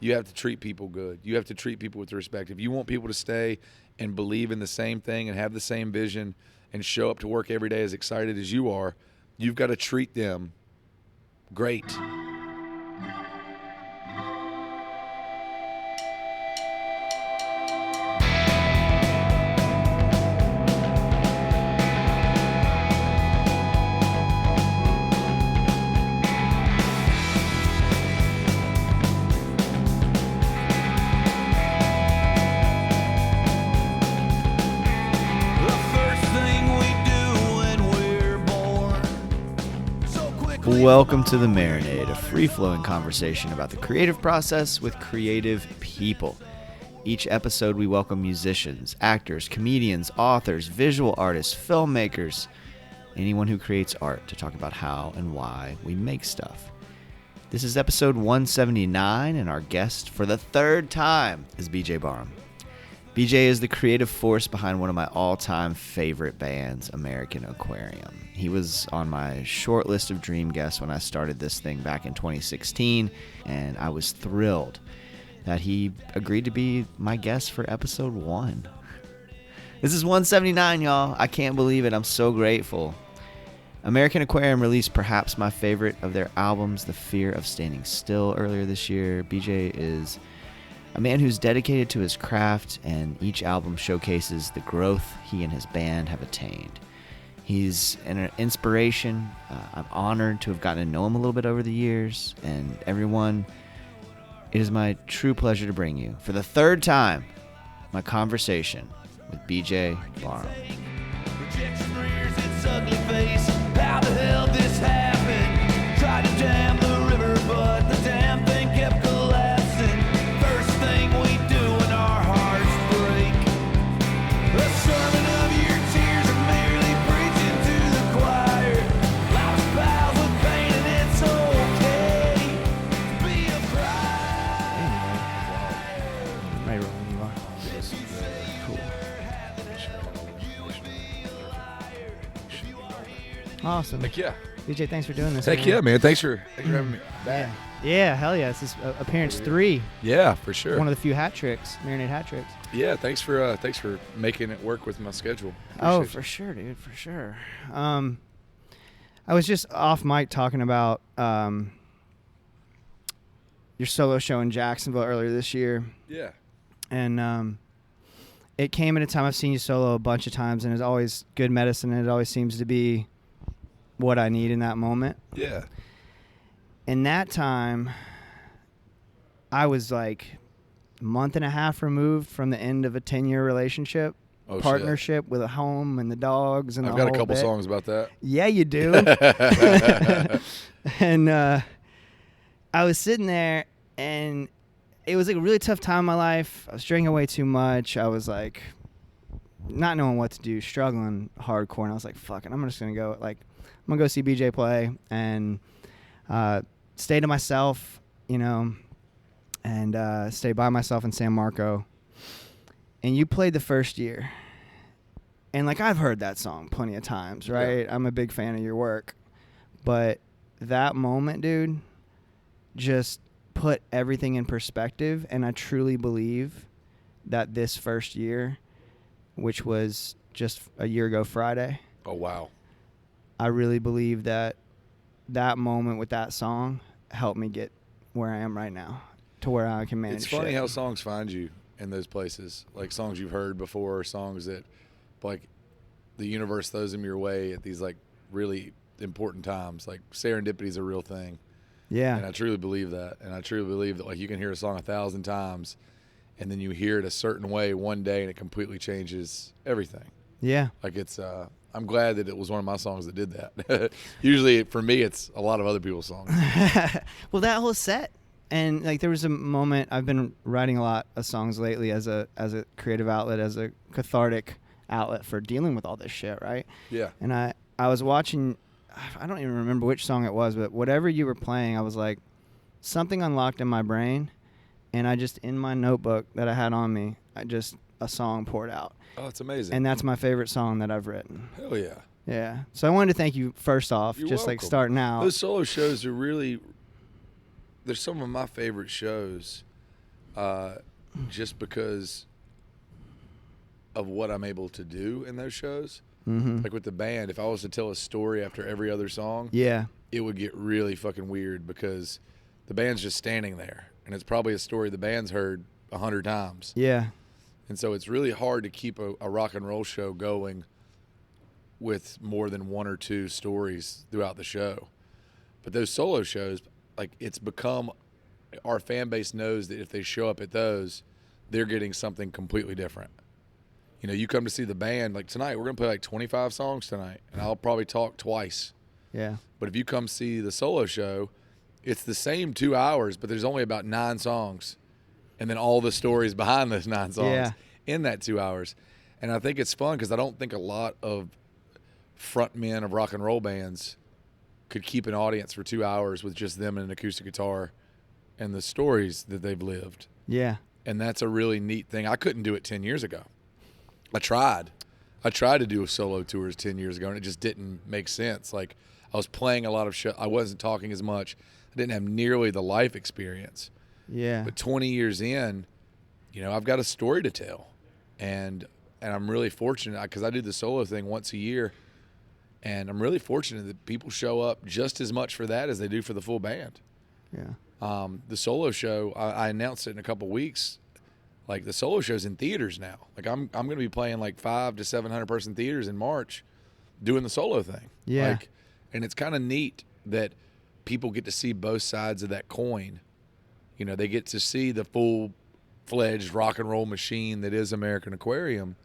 you have to treat people good. You have to treat people with respect. If you want people to stay and believe in the same thing and have the same vision and show up to work every day as excited as you are, you've got to treat them great. Welcome to the Marinade, a free-flowing conversation about the creative process with creative people. Each episode we welcome musicians, actors, comedians, authors, visual artists, filmmakers, anyone who creates art to talk about how and why we make stuff. This is episode 179, and our guest for the third time is BJ Barham. BJ is the creative force behind one of my all-time favorite bands, American Aquarium. He was on my short list of dream guests when I started this thing back in 2016, and I was thrilled that he agreed to be my guest for episode 1. This is 179, y'all. I can't believe it. I'm so grateful. American Aquarium released perhaps my favorite of their albums, The Fear of Standing Still, earlier this year. BJ is a man who's dedicated to his craft, and each album showcases the growth he and his band have attained. He's an inspiration. I'm honored to have gotten to know him a little bit over the years, and everyone, it is my true pleasure to bring you, for the third time, my conversation with BJ Barham. Rejection rears its ugly face. How the hell this happened? Tried to dam the river, but the damn thing kept collapsing. First thing we do when our hearts break. A sermon of your tears are merely preaching to the choir. Life's pals with pain and it's okay to be a bride. Right where you are. Awesome. Heck yeah. BJ, thanks for doing this. Heck yeah, man. Thanks for having me back. Yeah, hell yeah. This is appearance 3. Yeah, for sure. One of the few hat tricks, Marinade hat tricks. Yeah, thanks for making it work with my schedule. Oh, Appreciate for sure, dude, for sure. I was just off mic talking about your solo show in Jacksonville earlier this year. Yeah. And it came at a time I've seen you solo a bunch of times, and it's always good medicine, and it always seems to be what I need in that moment. Yeah. In that time, I was like a month and a half removed from the end of a 10-year relationship, partnership with a home and the dogs and I've the got whole a couple bit. songs about that. Yeah, you do. And I was sitting there, and it was like a really tough time in my life. I was drinking way too much. I was like not knowing what to do, struggling hardcore, and I was like, fuck it, I'm just going to go see BJ play and stay to myself, and stay by myself in San Marco. And you played the first year. And, I've heard that song plenty of times, right? Yeah. I'm a big fan of your work. But that moment, dude, just put everything in perspective. And I truly believe that this first year, which was just a year ago Friday. Oh, wow. I really believe that moment with that song helped me get where I am right now, to where I can manage. It's funny how songs find you in those places, like songs you've heard before, or songs that, the universe throws them your way at these really important times. Like serendipity is a real thing. Yeah. And I truly believe that. And I truly believe that you can hear a song 1,000 times, and then you hear it a certain way one day, and it completely changes everything. Yeah. I'm glad that it was one of my songs that did that. Usually, for me, it's a lot of other people's songs. Well, that whole set, and there was a moment. I've been writing a lot of songs lately as a creative outlet, as a cathartic outlet for dealing with all this shit, right? Yeah. And I was watching. I don't even remember which song it was, but whatever you were playing, I was like, something unlocked in my brain, and I just, in my notebook that I had on me, a song poured out. Oh, that's amazing. And that's my favorite song that I've written. Hell yeah. Yeah. So I wanted to thank you first off, You're just welcome. starting out. Those solo shows are they're some of my favorite shows just because of what I'm able to do in those shows. Mm-hmm. Like with the band, if I was to tell a story after every other song, Yeah. it would get really fucking weird because the band's just standing there, and it's probably a story the band's heard 100 times. Yeah. And so it's really hard to keep a rock and roll show going with more than one or two stories throughout the show. But those solo shows, like, it's become, our fan base knows that if they show up at those, they're getting something completely different. You know, you come to see the band, like tonight, we're going to play like 25 songs tonight, and I'll probably talk twice. Yeah. But if you come see the solo show, it's the same 2 hours, but there's only about 9 songs. And then all the stories behind those 9 songs in that 2 hours. And I think it's fun because I don't think a lot of frontmen of rock and roll bands could keep an audience for 2 hours with just them and an acoustic guitar and the stories that they've lived. Yeah. And that's a really neat thing. I couldn't do it 10 years ago. I tried to do solo tours 10 years ago, and it just didn't make sense. Like, I was playing a lot of shows. I wasn't talking as much. I didn't have nearly the life experience. Yeah. But 20 years in, you know, I've got a story to tell. And I'm really fortunate because I do the solo thing once a year. And I'm really fortunate that people show up just as much for that as they do for the full band. Yeah. The solo show, I announced it in a couple weeks. Like, the solo show's in theaters now. Like, I'm going to be playing like 500 to 700 person theaters in March doing the solo thing. Yeah. Like, and it's kind of neat that people get to see both sides of that coin. You know, they get to see the full-fledged rock and roll machine that is American Aquarium,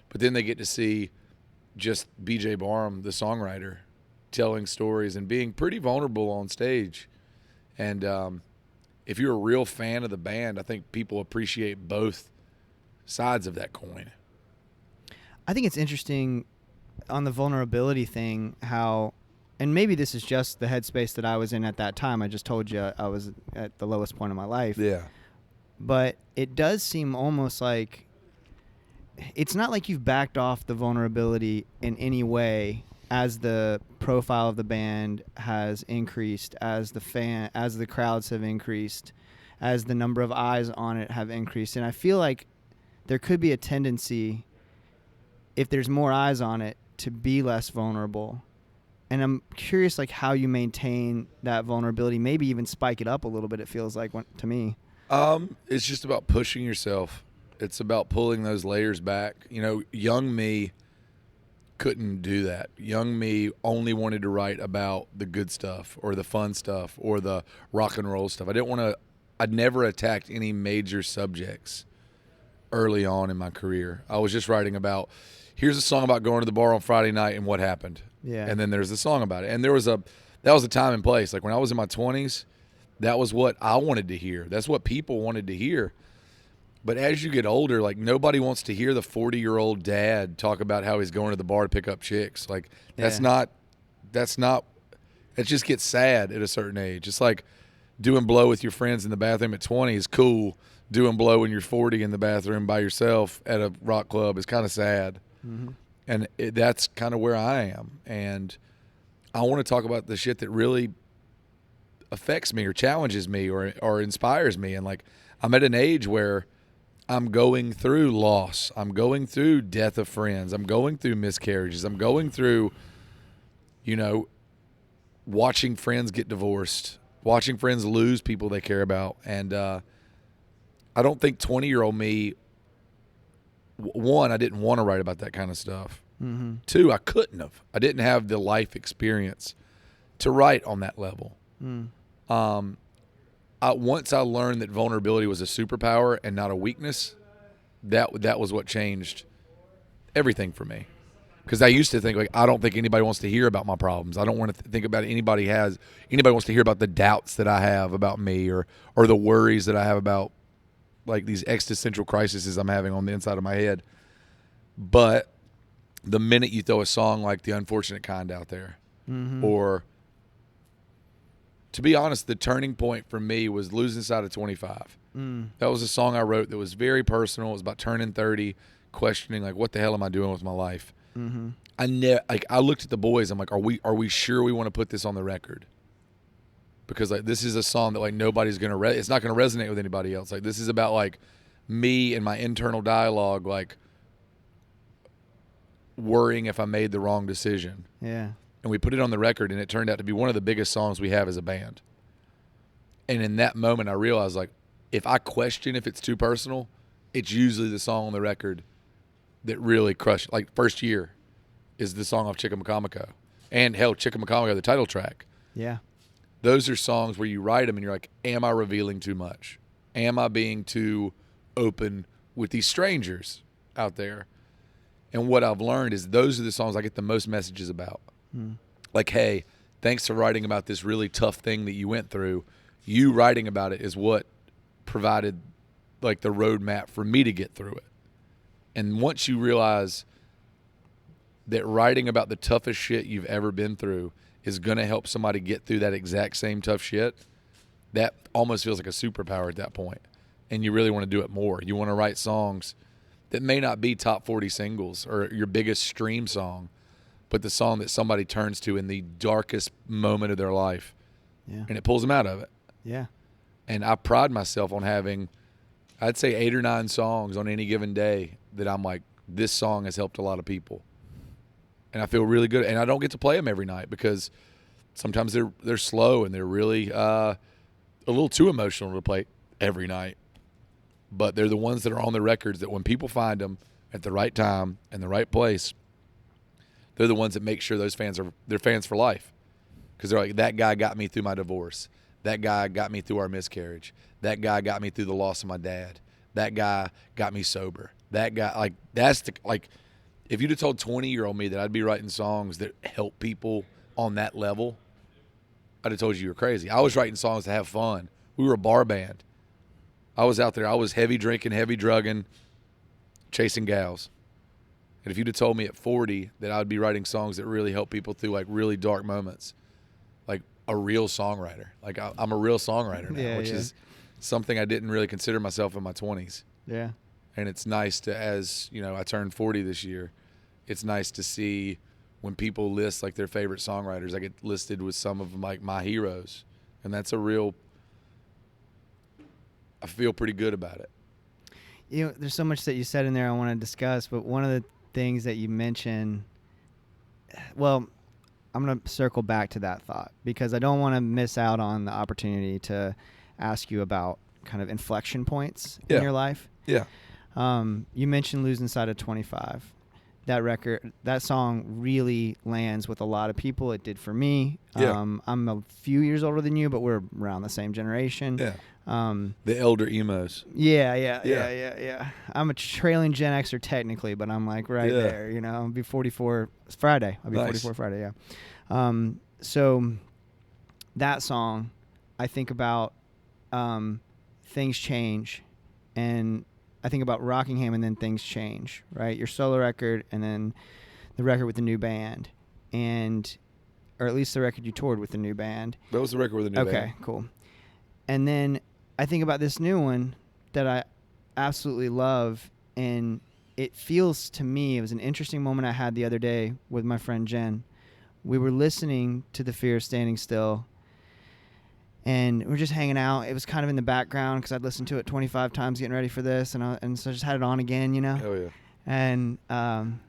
but then they get to see just B.J. Barham, the songwriter, telling stories and being pretty vulnerable on stage. And if you're a real fan of the band, I think people appreciate both sides of that coin. I think it's interesting on the vulnerability thing how, and maybe this is just the headspace that I was in at that time. I just told you I was at the lowest point of my life. Yeah. But it does seem almost like it's not like you've backed off the vulnerability in any way as the profile of the band has increased, as the crowds have increased, as the number of eyes on it have increased. And I feel like there could be a tendency, if there's more eyes on it, to be less vulnerable. And I'm curious, like, how you maintain that vulnerability, maybe even spike it up a little bit, it feels like to me. It's just about pushing yourself. It's about pulling those layers back. You know, young me couldn't do that. Young me only wanted to write about the good stuff or the fun stuff or the rock and roll stuff. I'd never attacked any major subjects early on in my career. I was just writing about, here's a song about going to the bar on Friday night and what happened. Yeah. And then there's a song about it. And that was a time and place. Like, when I was in my 20s, that was what I wanted to hear. That's what people wanted to hear. But as you get older, like, nobody wants to hear the 40-year-old dad talk about how he's going to the bar to pick up chicks. Like, it just gets sad at a certain age. It's like doing blow with your friends in the bathroom at 20 is cool. Doing blow when you're 40 in the bathroom by yourself at a rock club is kind of sad. Mm-hmm. And that's kind of where I am. And I want to talk about the shit that really affects me or challenges me or inspires me. And, like, I'm at an age where I'm going through loss. I'm going through death of friends. I'm going through miscarriages. I'm going through, you know, watching friends get divorced, watching friends lose people they care about. And I don't think 20-year-old me, one, I didn't want to write about that kind of stuff. Mm-hmm. Two, I couldn't have. I didn't have the life experience to write on that level. Mm. Once I learned that vulnerability was a superpower and not a weakness, that was what changed everything for me. Because I used to think, like, I don't think anybody wants to hear about my problems. I don't want to think about anybody wants to hear about the doubts that I have about me or the worries that I have about, like, these existential crises I'm having on the inside of my head. But the minute you throw a song like The Unfortunate Kind out there, Mm-hmm. or, to be honest, the turning point for me was Losing Sight of 25. That was a song I wrote that was very personal. It was about turning 30, questioning, like, what the hell am I doing with my life? Mm-hmm. I looked at the boys. I'm like, are we sure we want to put this on the record? because like this is a song that like nobody's gonna it's not gonna resonate with anybody else. Like this is about like me and my internal dialogue, like worrying if I made the wrong decision. Yeah. And we put it on the record, and it turned out to be one of the biggest songs we have as a band. And in that moment, I realized, like, if I question if it's too personal, it's usually the song on the record that really crushed. Like, First Year is the song off Chickamaucomico. And, hell, Chickamaucomico, the title track. Yeah. Those are songs where you write them, and you're like, am I revealing too much? Am I being too open with these strangers out there? And what I've learned is those are the songs I get the most messages about. Like, hey, thanks for writing about this really tough thing that you went through. You writing about it is what provided, like, the roadmap for me to get through it. And once you realize that writing about the toughest shit you've ever been through is going to help somebody get through that exact same tough shit, that almost feels like a superpower at that point. And you really want to do it more. You want to write songs that may not be top 40 singles or your biggest stream song, but the song that somebody turns to in the darkest moment of their life, and it pulls them out of it. Yeah. And I pride myself on having, I'd say 8 or 9 songs on any given day that I'm like, this song has helped a lot of people. And I feel really good. And I don't get to play them every night because sometimes they're slow and they're really a little too emotional to play every night. But they're the ones that are on the records that when people find them at the right time and the right place, they're the ones that make sure those fans they're fans for life. Because they're like, that guy got me through my divorce. That guy got me through our miscarriage. That guy got me through the loss of my dad. That guy got me sober. That guy, like, that's the, like, if you'd have told 20-year-old me that I'd be writing songs that help people on that level, I'd have told you were crazy. I was writing songs to have fun. We were a bar band. I was out there. I was heavy drinking, heavy drugging, chasing gals. And if you'd have told me at 40 that I'd be writing songs that really help people through, like, really dark moments, like a real songwriter. Like, I'm a real songwriter now, which is something I didn't really consider myself in my 20s. Yeah. And it's nice to, as, you know, I turned 40 this year, it's nice to see when people list, like, their favorite songwriters. I get listed with some of them, like, my heroes. And that's a real, I feel pretty good about it. You know, there's so much that you said in there I want to discuss, but one of the things that you mentioned, well, I'm going to circle back to that thought because I don't want to miss out on the opportunity to ask you about kind of inflection points in your life. Yeah. You mentioned Losing Sight of 25. That record, that song really lands with a lot of people. It did for me. Yeah. I'm a few years older than you, but we're around the same generation. Yeah. The elder emos. Yeah. I'm a trailing Gen Xer technically, but I'm like right there, you know. I'll be 44 Friday. I'll be 44 Friday, yeah. So that song, I think about Things Change, and I think about Rockingham and then Things Change, right? Your solo record and then the record with the new band, or at least the record you toured with the new band. That was the record with the new band. Okay, cool. And then I think about this new one that I absolutely love, and it feels to me, it was an interesting moment I had the other day with my friend Jen. We were listening to The Fear of Standing Still, and we were just hanging out. It was kind of in the background because I'd listened to it 25 times getting ready for this, and so I just had it on again, you know? Oh, yeah. And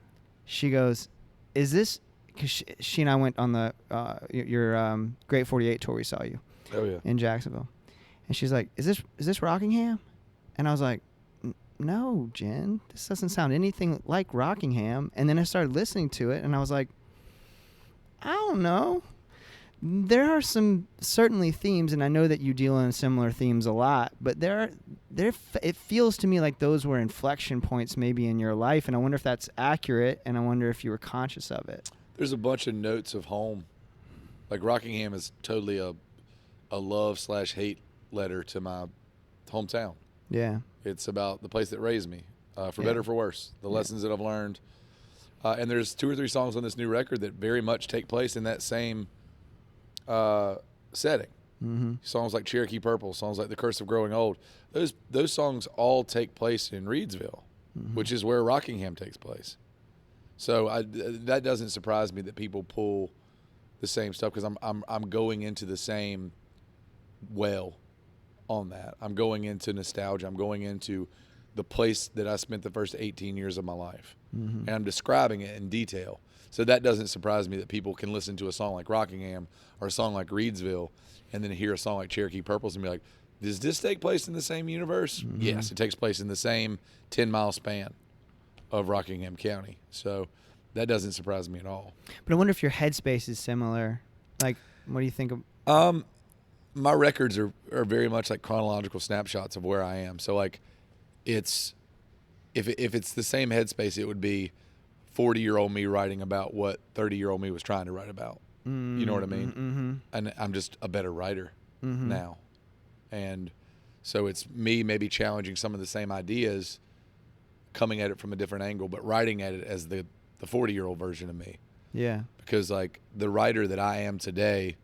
she goes, is this, because she and I went on the your Great 48 tour, we saw you. Oh, yeah. In Jacksonville. And she's like, is this Rockingham? And I was like, no, Jen, this doesn't sound anything like Rockingham. And then I started listening to it, and I was like, I don't know. There are some certainly themes, and I know that you deal in similar themes a lot, but it feels to me like those were inflection points maybe in your life, and I wonder if that's accurate, and I wonder if you were conscious of it. There's a bunch of notes of home. Like, Rockingham is totally a love/hate letter to my hometown. Yeah. It's about the place that raised me, for better or for worse, the lessons that I've learned. And there's 2 or 3 songs on this new record that very much take place in that same setting. Mm-hmm. Songs like Cherokee Purple, songs like The Curse of Growing Old. Those songs all take place in Reedsville, which is where Rockingham takes place. So that doesn't surprise me that people pull the same stuff because I'm going into the same well on that. I'm going into nostalgia. I'm going into the place that I spent the first 18 years of my life. And I'm describing it in detail. So that doesn't surprise me that people can listen to a song like Rockingham or a song like Reedsville and then hear a song like Cherokee Purples and be like, does this take place in the same universe? Yes, it takes place in the same 10-mile span of Rockingham County. So that doesn't surprise me at all. But I wonder if your headspace is similar. Like, what do you think of? My records are very much like chronological snapshots of where I am. So like, it's if it's the same headspace, it would be 40-year-old me writing about what 30-year-old me was trying to write about. You know what I mean? And I'm just a better writer now. And so it's me maybe challenging some of the same ideas, coming at it from a different angle, but writing at it as the 40-year-old version of me. Yeah. Because like the writer that I am today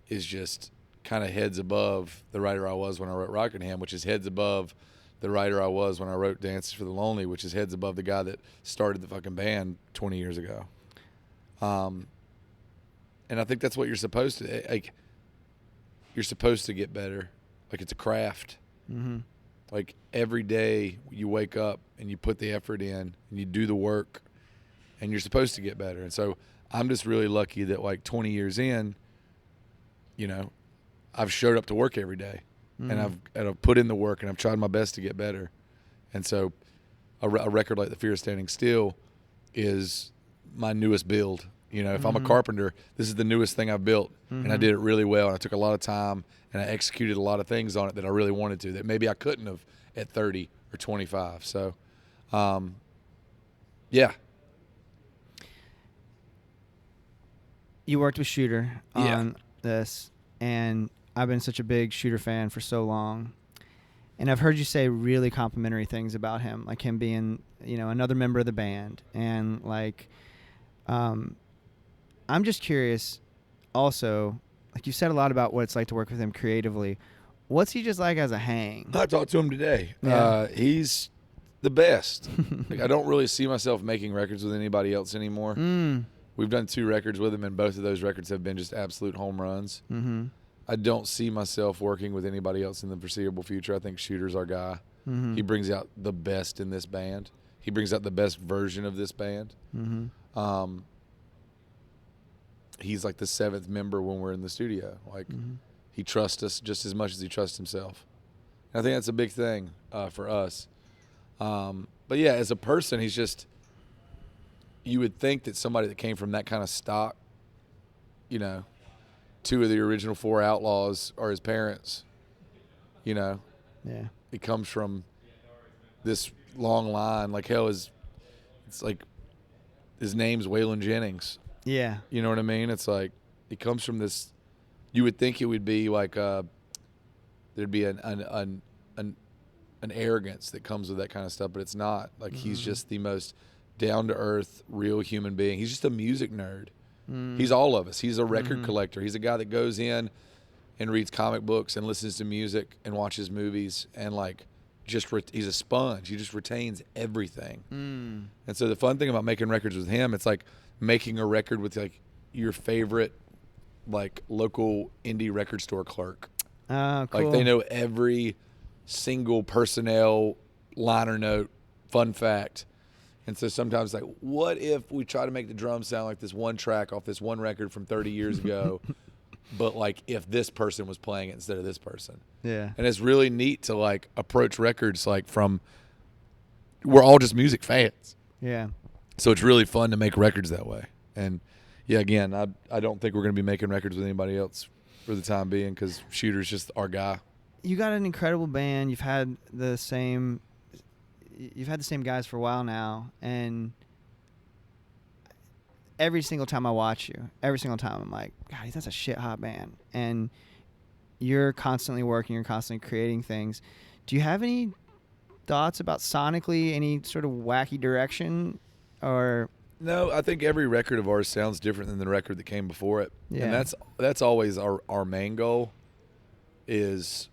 is just kind of heads above the writer I was when I wrote Rockingham, which is heads above the writer I was when I wrote Dances for the Lonely, which is heads above the guy that started the fucking band 20 years ago. And I think that's what you're supposed to, like, you're supposed to get better. Like, it's a craft. Like, every day you wake up and you put the effort in and you do the work and you're supposed to get better. And so I'm just really lucky that, like, 20 years in, you know, I've showed up to work every day. And I've put in the work and I've tried my best to get better. And so a record like The Fear of Standing Still is my newest build. You know, if I'm a carpenter, this is the newest thing I've built. And I did it really well. And I took a lot of time and I executed a lot of things on it that I really wanted to, that maybe I couldn't have at 30 or 25. So, yeah. You worked with Shooter on this, and I've been such a big Shooter fan for so long, and I've heard you say really complimentary things about him, like him being, you know, another member of the band, and like, I'm just curious. Also, like you said a lot about what it's like to work with him creatively. What's he just like as a hang? I talked to him today. Yeah. He's the best. Like, I don't really see myself making records with anybody else anymore. We've done 2 records with him, and both of those records have been just absolute home runs. I don't see myself working with anybody else in the foreseeable future. I think Shooter's our guy. He brings out the best in this band. He brings out the best version of this band. He's like the 7th member when we're in the studio. Like, he trusts us just as much as he trusts himself. And I think that's a big thing for us. But yeah, as a person, he's just, you would think that somebody that came from that kind of stock, you know, 2 of the original 4 Outlaws are his parents, you know. Yeah. He comes from this long line. Like, hell, it's like his name's Waylon Jennings. Yeah. You know what I mean? It's like he comes from this. You would think it would be like there'd be an arrogance that comes with that kind of stuff, but it's not. Like, he's just the most down to earth, real human being. He's just a music nerd. He's all of us. He's a record collector. He's a guy that goes in and reads comic books and listens to music and watches movies and like he's a sponge. He just retains everything. And so the fun thing about making records with him, it's like making a record with like your favorite like local indie record store clerk. Cool. Like, they know every single personnel liner note, fun fact. And so sometimes, like, what if we try to make the drums sound like this one track off this one record from 30 years ago, but, like, if this person was playing it instead of this person? Yeah. And it's really neat to, like, approach records, like, from – we're all just music fans. Yeah. So it's really fun to make records that way. And, yeah, again, I don't think we're going to be making records with anybody else for the time being because Shooter's just our guy. You got an incredible band. You've had the same guys for a while now, and every single time I watch you, every single time I'm like, God, that's a shit hot band. And you're constantly working, you're constantly creating things. Do you have any thoughts about sonically any sort of wacky direction? Or no, I think every record of ours sounds different than the record that came before it. Yeah. And that's always our main goal is,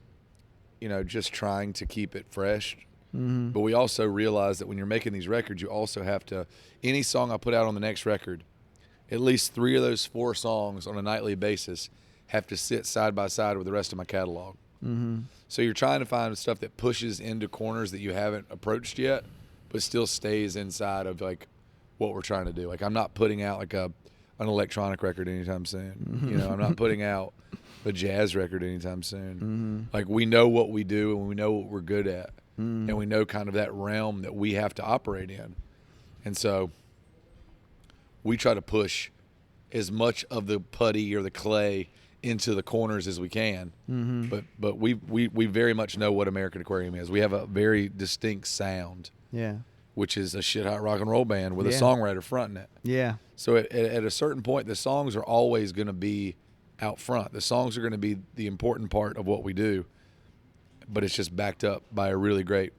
you know, just trying to keep it fresh. But we also realize that when you're making these records, you also have to, any song I put out on the next record, at least 3 of those 4 songs on a nightly basis have to sit side by side with the rest of my catalog. So you're trying to find stuff that pushes into corners that you haven't approached yet, but still stays inside of like what we're trying to do. Like I'm not putting out like an electronic record anytime soon. You know, I'm not putting out a jazz record anytime soon. Like we know what we do and we know what we're good at, and we know kind of that realm that we have to operate in. And so we try to push as much of the putty or the clay into the corners as we can. But we very much know what American Aquarium is. We have a very distinct sound. Yeah. Which is a shit hot rock and roll band with a songwriter fronting it. Yeah. So at a certain point, the songs are always going to be out front. The songs are going to be the important part of what we do, but it's just backed up by a really great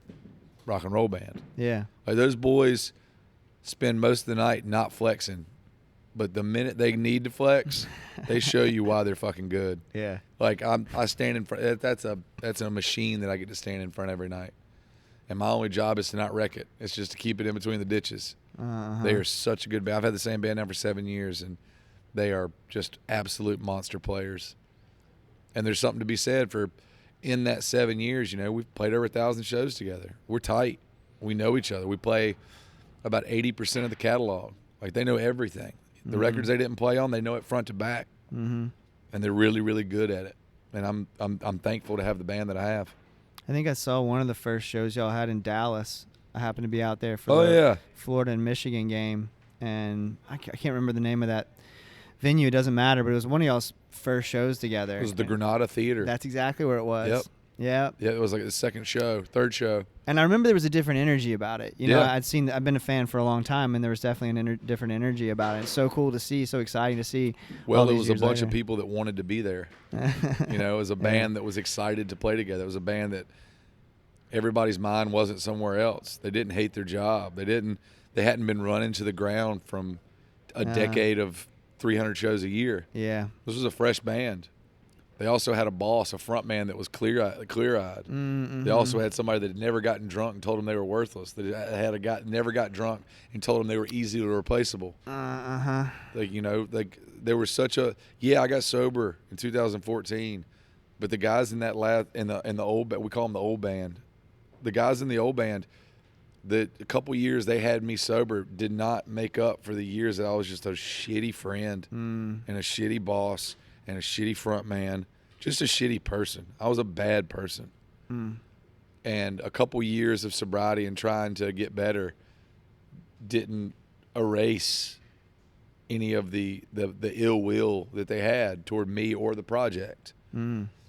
rock and roll band. Yeah. Like those boys spend most of the night not flexing, but the minute they need to flex, they show you why they're fucking good. Yeah. Like I stand in front. That's a machine that I get to stand in front every night. And my only job is to not wreck it. It's just to keep it in between the ditches. They are such a good band. I've had the same band now for 7 years, and they are just absolute monster players. And there's something to be said for, in that 7 years, you know, we've played over 1,000 shows together. We're tight. We know each other. We play about 80% of the catalog. Like they know everything. The records they didn't play on, they know it front to back. And they're really, really good at it. And I'm thankful to have the band that I have. I think I saw one of the first shows y'all had in Dallas. I happened to be out there for the Florida and Michigan game, and I can't remember the name of that venue. It doesn't matter, but it was one of y'all's first shows together. It was the Granada Theater. That's exactly where it was. Yep. Yeah. Yeah, it was like the third show. And I remember there was a different energy about it. You know, I've been a fan for a long time, and there was definitely a different energy about it. It's so cool to see, so exciting to see. Well, it was a bunch of people that wanted to be there. You know, it was a band that was excited to play together. It was a band that everybody's mind wasn't somewhere else. They didn't hate their job. They hadn't been run into the ground from a decade of 300 shows a year. Yeah. This was a fresh band. They also had a boss, a front man that was clear-eyed. They also had somebody that had never gotten drunk and told them they were worthless. They had a guy that never got drunk and told them they were easily replaceable. Like, you know, like there was such a I got sober in 2014, but the guys in that in the old, we call them the old band. The guys in the old band, a couple years they had me sober did not make up for the years that I was just a shitty friend and a shitty boss and a shitty front man, just a shitty person. I was a bad person. And a couple years of sobriety and trying to get better didn't erase any of the ill will that they had toward me or the project.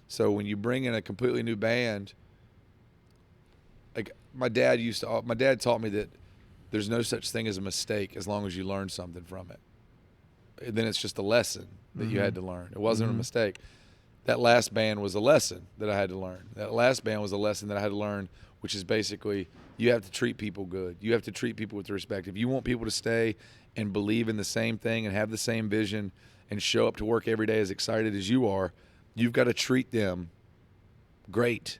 So when you bring in a completely new band, like my dad taught me that there's no such thing as a mistake as long as you learn something from it. And then it's just a lesson that you had to learn. It wasn't a mistake. That last band was a lesson that I had to learn. That last band was a lesson that I had to learn, which is basically you have to treat people good. You have to treat people with respect. If you want people to stay and believe in the same thing and have the same vision and show up to work every day as excited as you are, you've got to treat them great.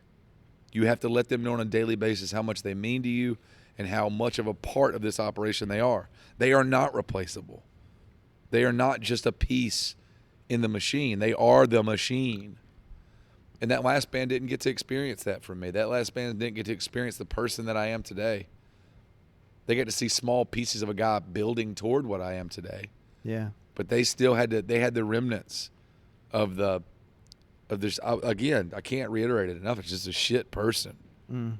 You have to let them know on a daily basis how much they mean to you and how much of a part of this operation they are. They are not replaceable. They are not just a piece in the machine. They are the machine. And that last band didn't get to experience that from me. That last band didn't get to experience the person that I am today. They got to see small pieces of a guy building toward what I am today. Yeah. But they still had the remnants of this. Again, I can't reiterate it enough. It's just a shit person. And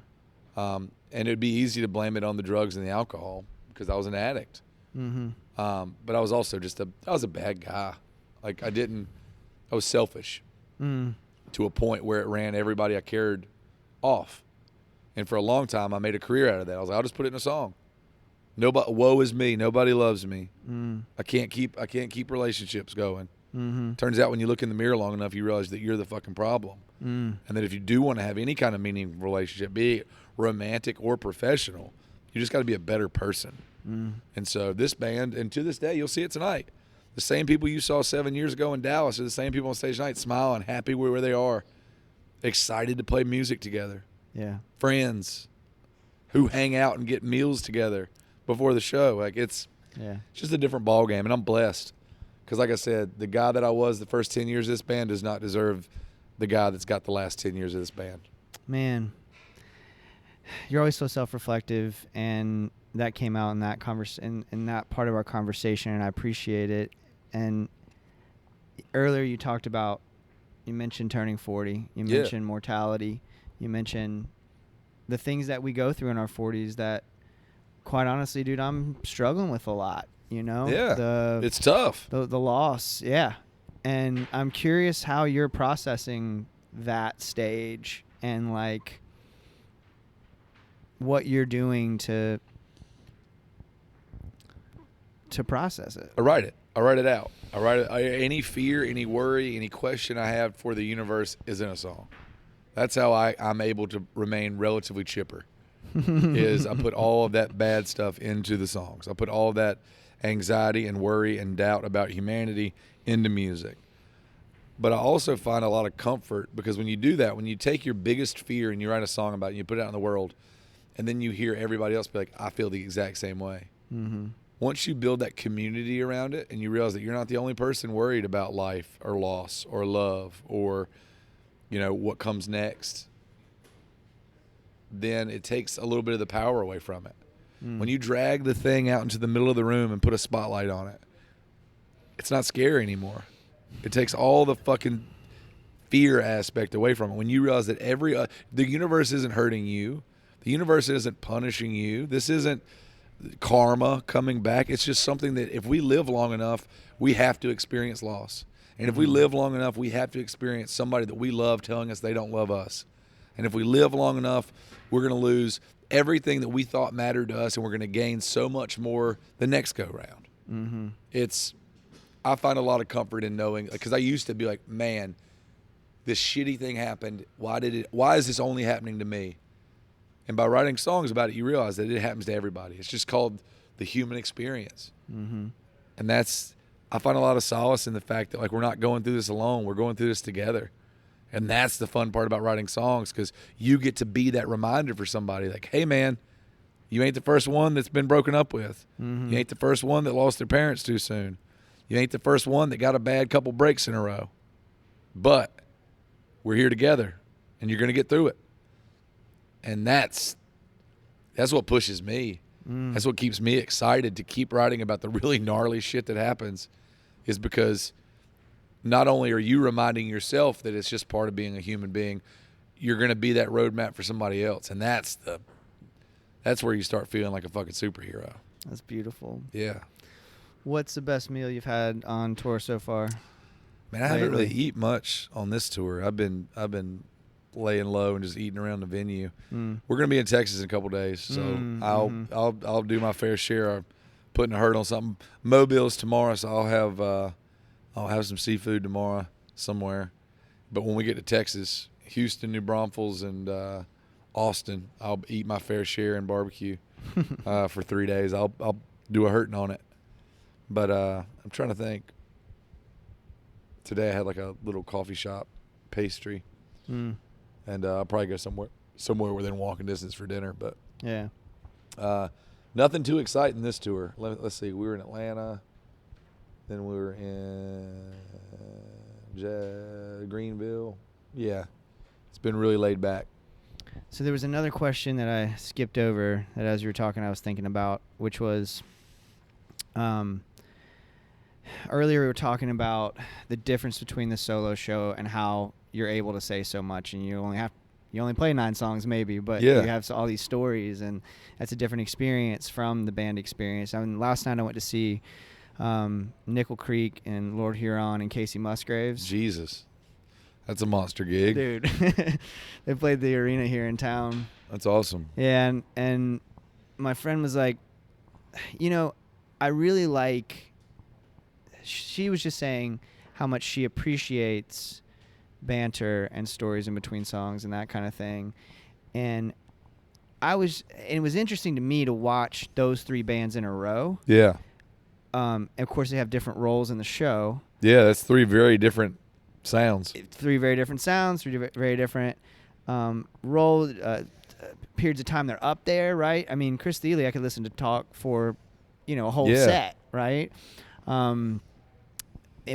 it'd be easy to blame it on the drugs and the alcohol because I was an addict. But I was also I was a bad guy. Like I was selfish to a point where it ran everybody I cared off. And for a long time, I made a career out of that. I was like, I'll just put it in a song. Woe is me. Nobody loves me. I can't keep relationships going. Turns out when you look in the mirror long enough, you realize that you're the fucking problem. And that if you do want to have any kind of meaningful relationship, be it romantic or professional, you just got to be a better person. And so this band, and to this day, you'll see it tonight. The same people you saw 7 years ago in Dallas are the same people on stage tonight, smiling, happy where they are, excited to play music together. Yeah. Friends who hang out and get meals together before the show. Like it's just a different ball game, and I'm blessed Because like I said, the guy that I was the first 10 years of this band does not deserve the guy that's got the last 10 years of this band. Man, you're always so self-reflective, and that came out in that in that part of our conversation, and I appreciate it. And earlier you mentioned turning 40. You mentioned mortality. You mentioned the things that we go through in our 40s that, quite honestly, dude, I'm struggling with a lot, you know? Yeah, it's tough. The loss, yeah. And I'm curious how you're processing that stage and, like, what you're doing to process it. I write it. I write it out. Any fear, any worry, any question I have for the universe is in a song. That's how I'm able to remain relatively chipper. Is I put all of that bad stuff into the songs. I put all of that anxiety and worry and doubt about humanity into music. But I also find a lot of comfort because when you do that, when you take your biggest fear and you write a song about it and you put it out in the world, and then you hear everybody else be like, I feel the exact same way. Mm-hmm. Once you build that community around it and you realize that you're not the only person worried about life or loss or love or, you know, what comes next, then it takes a little bit of the power away from it. When you drag the thing out into the middle of the room and put a spotlight on it, it's not scary anymore. It takes all the fucking fear aspect away from it. When you realize that the universe isn't hurting you, the universe isn't punishing you, this isn't karma coming back. It's just something that if we live long enough, we have to experience loss. And if we live long enough, we have to experience somebody that we love telling us they don't love us. And if we live long enough, we're going to lose everything that we thought mattered to us, and we're going to gain so much more the next go round. Mm-hmm. I find a lot of comfort in knowing, because I used to be like, man, this shitty thing happened. Why is this only happening to me? And by writing songs about it, you realize that it happens to everybody. It's just called the human experience. Mm-hmm. And I find a lot of solace in the fact that, like, we're not going through this alone. We're going through this together. And that's the fun part about writing songs, because you get to be that reminder for somebody, like, hey, man, you ain't the first one that's been broken up with. Mm-hmm. You ain't the first one that lost their parents too soon. You ain't the first one that got a bad couple breaks in a row. But we're here together, and you're going to get through it. And that's what pushes me. That's what keeps me excited to keep writing about the really gnarly shit that happens, is because not only are you reminding yourself that it's just part of being a human being, you're going to be that roadmap for somebody else. And that's where you start feeling like a fucking superhero. That's beautiful. Yeah. What's the best meal you've had on tour so far? Man, I haven't really eaten much on this tour. I've been laying low and just eating around the venue. We're going to be in Texas in a couple days, so I'll do my fair share of putting a hurt on something. Mobile's tomorrow, so I'll have some seafood tomorrow somewhere. But when we get to Texas, Houston, New Braunfels, and Austin, I'll eat my fair share and barbecue for 3 days. I'll do a hurting on it. But I'm trying to think. Today I had like a little coffee shop pastry. And I'll probably go somewhere within walking distance for dinner. But yeah, nothing too exciting this tour. Let's see. We were in Atlanta. Then we were in Greenville. Yeah, it's been really laid back. So there was another question that I skipped over that as you were talking I was thinking about, which was earlier we were talking about the difference between the solo show and how you're able to say so much, and you only play 9 songs maybe, but you have all these stories, and that's a different experience from the band experience. I mean, last night I went to see Nickel Creek and Lord Huron and Casey Musgraves. Jesus, that's a monster gig, dude. They played the arena here in town. That's awesome. Yeah, and my friend was like, you know, I really like. She was just saying how much she appreciates banter and stories in between songs and that kind of thing, and it was interesting to me to watch those 3 bands in a row. Yeah. Of course, they have different roles in the show. Yeah, that's 3 very different sounds. 3 very different sounds, 3 very different roles, periods of time they're up there, right? I mean, Chris Thiele, I could listen to talk for, a whole set, right?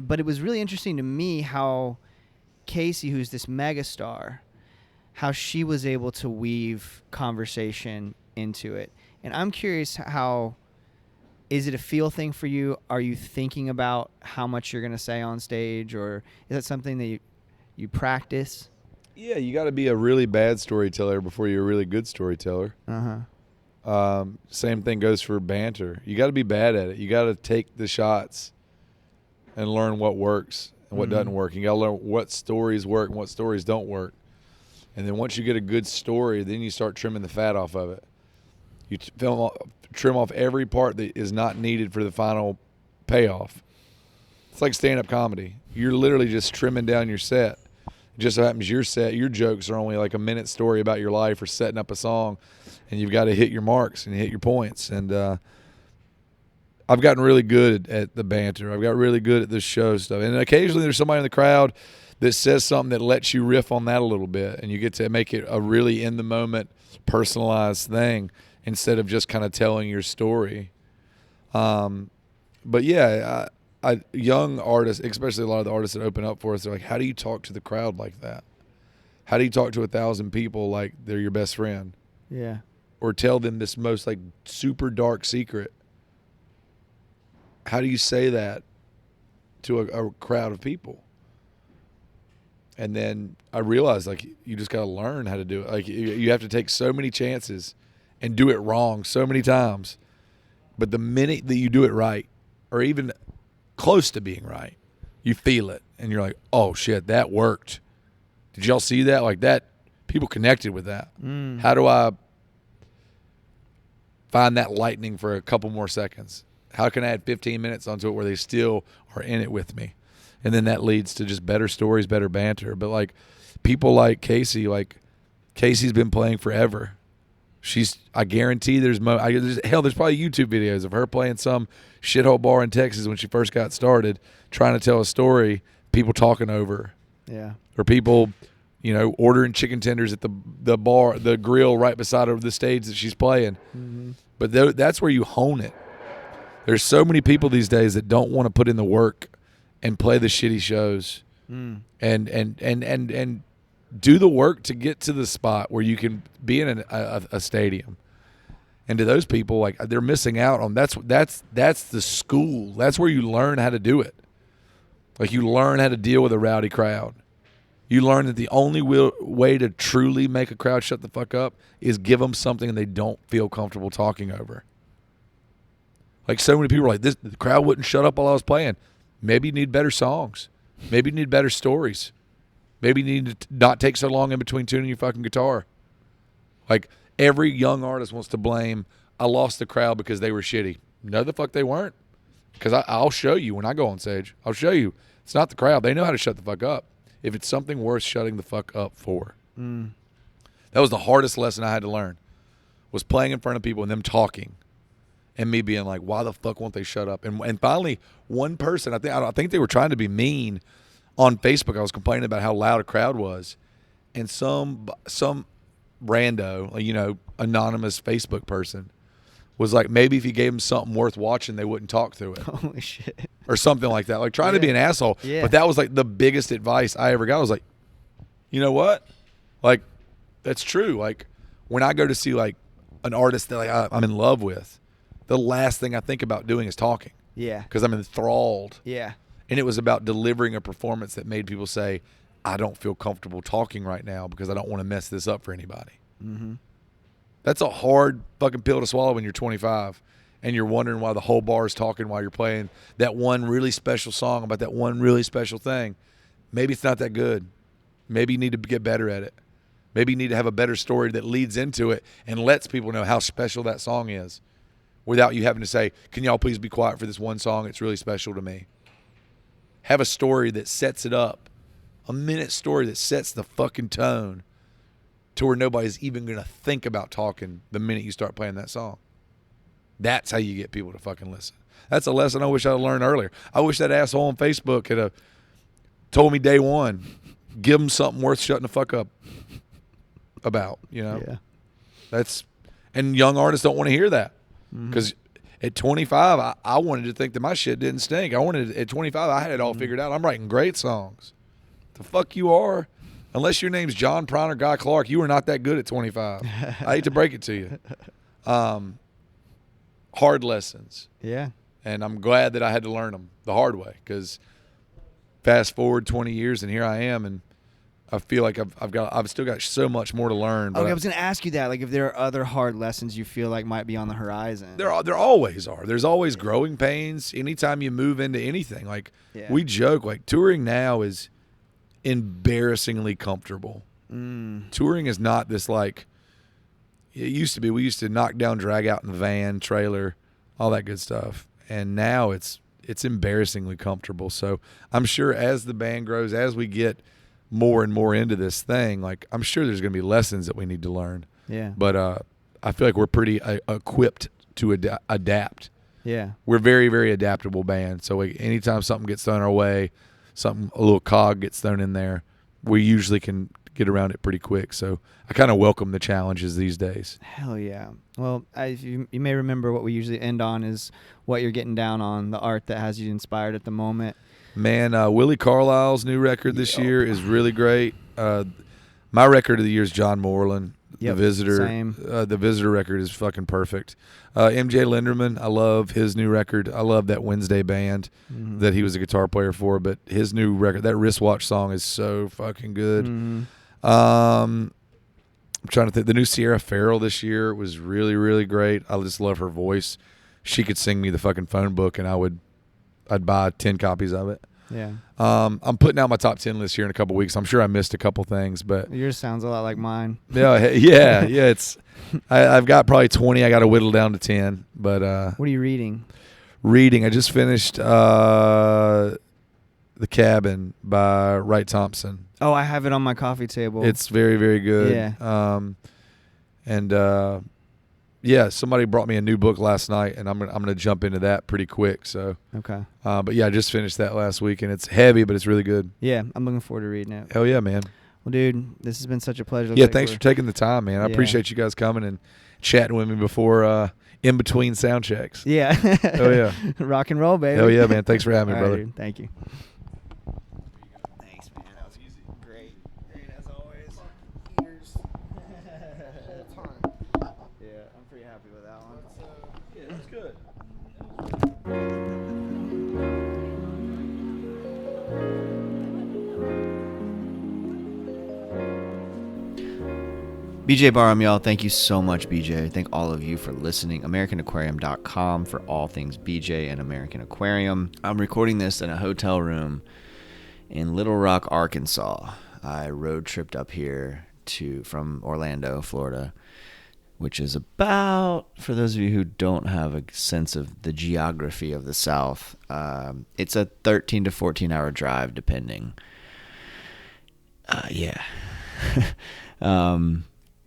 but it was really interesting to me how Casey, who's this megastar, how she was able to weave conversation into it. And I'm curious, how is it a feel thing for you? Are you thinking about how much you're going to say on stage, or is that something that you practice? Yeah, you got to be a really bad storyteller before you're a really good storyteller. Same thing goes for banter. You got to be bad at it. You got to take the shots and learn what works and what doesn't work. You got to learn what stories work and what stories don't work. And then once you get a good story, then you start trimming the fat off of it. You trim off every part that is not needed for the final payoff. It's like stand-up comedy. You're literally just trimming down your set. It just so happens your jokes are only like a minute story about your life or setting up a song, and you've got to hit your marks and hit your points. And I've gotten really good at the banter. I've got really good at this show stuff. And occasionally there's somebody in the crowd that says something that lets you riff on that a little bit, and you get to make it a really in-the-moment, personalized thing instead of just kind of telling your story. But yeah, young artists, especially a lot of the artists that open up for us, they're like, how do you talk to the crowd like that? How do you talk to 1,000 people like they're your best friend? Yeah. Or tell them this most like super dark secret? How do you say that to a crowd of people? And then I realized, like, you just got to learn how to do it. Like, you have to take so many chances and do it wrong so many times. But the minute that you do it right, or even close to being right, you feel it. And you're like, oh, shit, that worked. Did y'all see that? Like, that, people connected with that. How do I find that lightning for a couple more seconds? How can I add 15 minutes onto it where they still are in it with me? And then that leads to just better stories, better banter. But, like, people like Casey, like, Casey's been playing forever. I guarantee there's probably YouTube videos of her playing some shithole bar in Texas when she first got started, trying to tell a story, people talking over her. Yeah. Or people, ordering chicken tenders at the bar, the grill right beside her, the stage that she's playing. But that's where you hone it. There's so many people these days that don't want to put in the work and play the shitty shows and do the work to get to the spot where you can be in a stadium. And to those people, like, they're missing out on that's the school. That's where you learn how to do it. Like, you learn how to deal with a rowdy crowd. You learn that the only way to truly make a crowd shut the fuck up is give them something they don't feel comfortable talking over. Like, so many people are like, the crowd wouldn't shut up while I was playing. Maybe you need better songs. Maybe you need better stories. Maybe you need to not take so long in between tuning your fucking guitar. Like, every young artist wants to blame, I lost the crowd because they were shitty. No, the fuck they weren't. Because I'll show you when I go on stage. I'll show you. It's not the crowd. They know how to shut the fuck up. If it's something worth shutting the fuck up for. That was the hardest lesson I had to learn, was playing in front of people and them talking. And me being like, why the fuck won't they shut up? And finally, one person, I think they were trying to be mean on Facebook. I was complaining about how loud a crowd was. And some rando, anonymous Facebook person was like, maybe if you gave them something worth watching, they wouldn't talk through it. Holy shit. Or something like that. Like, trying to be an asshole. Yeah. But that was like the biggest advice I ever got. I was like, you know what? Like, that's true. Like, when I go to see like an artist that I'm in love with, the last thing I think about doing is talking. Yeah. Because I'm enthralled. Yeah. And it was about delivering a performance that made people say, I don't feel comfortable talking right now because I don't want to mess this up for anybody. That's a hard fucking pill to swallow when you're 25 and you're wondering why the whole bar is talking while you're playing that one really special song about that one really special thing. Maybe it's not that good. Maybe you need to get better at it. Maybe you need to have a better story that leads into it and lets people know how special that song is without you having to say, can y'all please be quiet for this one song? It's really special to me. Have a story that sets it up. A minute story that sets the fucking tone to where nobody's even going to think about talking the minute you start playing that song. That's how you get people to fucking listen. That's a lesson I wish I had learned earlier. I wish that asshole on Facebook had told me day one, give them something worth shutting the fuck up about, Yeah. And young artists don't want to hear that. Because At 25, I wanted to think that my shit didn't stink. At 25, I had it all figured out. I'm writing great songs. The fuck you are? Unless your name's John Prine or Guy Clark, you are not that good at 25. I hate to break it to you. Hard lessons. Yeah. And I'm glad that I had to learn them the hard way, because fast forward 20 years and here I am, and I feel like I've still got so much more to learn. But Okay, I was going to ask you that, like if there are other hard lessons you feel like might be on the horizon. There always are. There's always growing pains anytime you move into anything. Like we joke, like touring now is embarrassingly comfortable. Touring is not this like it used to be. We used to knock down, drag out in the van, trailer, all that good stuff. And now it's embarrassingly comfortable. So I'm sure as the band grows, as we get more and more into this thing, like I'm sure there's going to be lessons that we need to learn. Yeah. But I feel like we're pretty equipped to adapt. Yeah. We're very, very adaptable band. So anytime something gets thrown our way, a little cog gets thrown in there, we usually can get around it pretty quick. So I kind of welcome the challenges these days. Hell yeah. Well, you may remember what we usually end on is what you're getting down on, the art that has you inspired at the moment. Man, Willie Carlisle's new record this year is really great. My record of the year is John Moreland, The Visitor. Same. The Visitor record is fucking perfect. MJ Linderman, I love his new record. I love that Wednesday band that he was a guitar player for, but his new record, that Wristwatch song is so fucking good. I'm trying to think. The new Sierra Farrell this year was really, really great. I just love her voice. She could sing me the fucking phone book, and I'd buy 10 copies of it. Yeah. I'm putting out my top 10 list here in a couple weeks. I'm sure I missed a couple things, but Yours sounds a lot like mine. yeah. It's I've got probably 20. I got to whittle down to 10. But what are you reading? I just finished The Cabin by Wright Thompson. Oh, I have it on my coffee table. It's very, very good. Yeah. Somebody brought me a new book last night, and I'm gonna jump into that pretty quick. So okay. But yeah, I just finished that last week, and it's heavy, but it's really good. Yeah, I'm looking forward to reading it. Hell yeah, man. Well, dude, this has been such a pleasure. Yeah, thanks for taking the time, man. I appreciate you guys coming and chatting with me before in between sound checks. Yeah. Oh yeah. Rock and roll, baby. Hell yeah, man. Thanks for having me, All right, brother. dude. Thank you. Thanks, man. That was easy. Great as always. Ears. Yeah, I'm pretty happy with that one. Yeah, that's good. BJ Barham, y'all. Thank you so much, BJ. Thank all of you for listening. AmericanAquarium.com for all things BJ and American Aquarium. I'm recording this in a hotel room in Little Rock, Arkansas. I road tripped up here from Orlando, Florida, which is about, for those of you who don't have a sense of the geography of the South, it's a 13 to 14 hour drive, depending.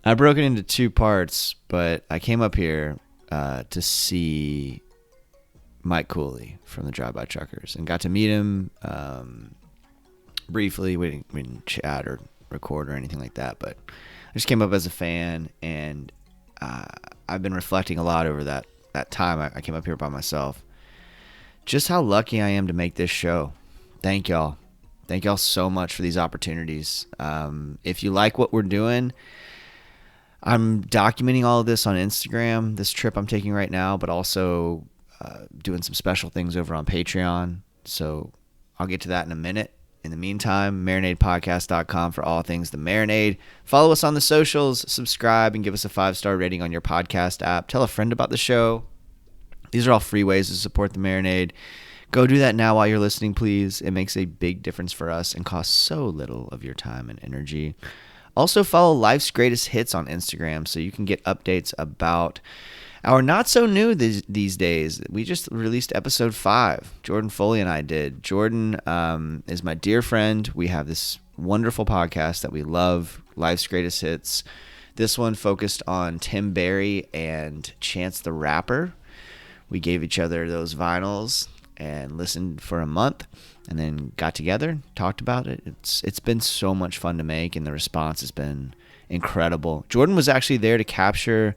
I broke it into two parts, but I came up here to see Mike Cooley from the Drive-By Truckers and got to meet him briefly. We didn't chat or record or anything like that, but I just came up as a fan, and I've been reflecting a lot over that time I came up here by myself. Just how lucky I am to make this show. Thank y'all. Thank y'all so much for these opportunities. If you like what we're doing, I'm documenting all of this on Instagram, this trip I'm taking right now, but also doing some special things over on Patreon. So I'll get to that in a minute. In the meantime, marinadepodcast.com for all things the Marinade. Follow us on the socials, subscribe, and give us a 5-star rating on your podcast app. Tell a friend about the show. These are all free ways to support the Marinade. Go do that now while you're listening, please. It makes a big difference for us and costs so little of your time and energy. Also, follow Life's Greatest Hits on Instagram so you can get updates about our not so new these days. We just released episode 5. Jordan Foley and I did. Jordan is my dear friend. We have this wonderful podcast that we love, Life's Greatest Hits. This one focused on Tim Barry and Chance the Rapper. We gave each other those vinyls and listened for a month, and then got together, talked about it. It's been so much fun to make, and the response has been incredible. Jordan was actually there to capture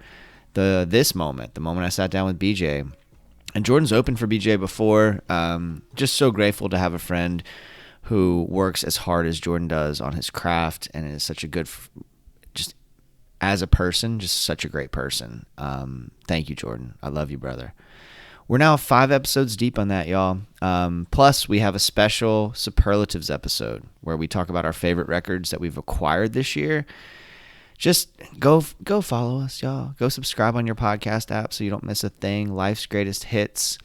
this moment, the moment I sat down with BJ, And Jordan's opened for BJ before. Just so grateful to have a friend who works as hard as Jordan does on his craft and is such a good, just as a person, just such a great person. Thank you, Jordan. I love you, brother. We're now 5 episodes deep on that, y'all. Plus, we have a special Superlatives episode where we talk about our favorite records that we've acquired this year. Just go follow us, y'all. Go subscribe on your podcast app so you don't miss a thing. Life's Greatest Hits.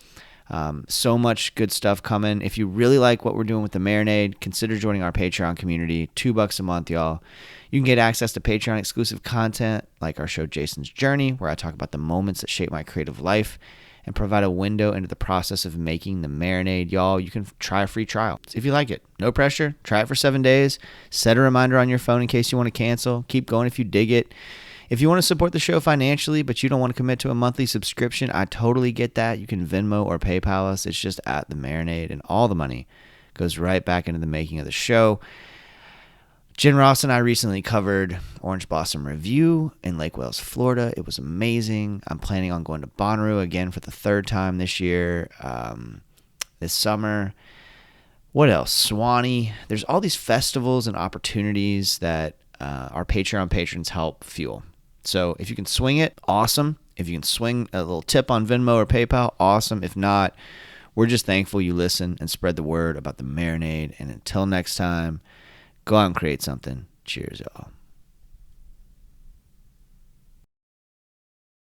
So much good stuff coming. If you really like what we're doing with the Marinade, consider joining our Patreon community. $2 a month, y'all. You can get access to Patreon exclusive content like our show Jason's Journey, where I talk about the moments that shape my creative life and provide a window into the process of making the Marinade. Y'all, you can try a free trial if you like it. No pressure. Try it for 7 days. Set a reminder on your phone in case you want to cancel. Keep going if you dig it. If you want to support the show financially, but you don't want to commit to a monthly subscription, I totally get that. You can Venmo or PayPal us. It's just at the Marinade, and all the money goes right back into the making of the show. Jen Ross and I recently covered Orange Blossom Review in Lake Wales, Florida. It was amazing. I'm planning on going to Bonnaroo again for the 3rd time this year, this summer. What else? Swanee. There's all these festivals and opportunities that our Patreon patrons help fuel. So if you can swing it, awesome. If you can swing a little tip on Venmo or PayPal, awesome. If not, we're just thankful you listen and spread the word about the Marinade. And until next time, go out and create something. Cheers, y'all.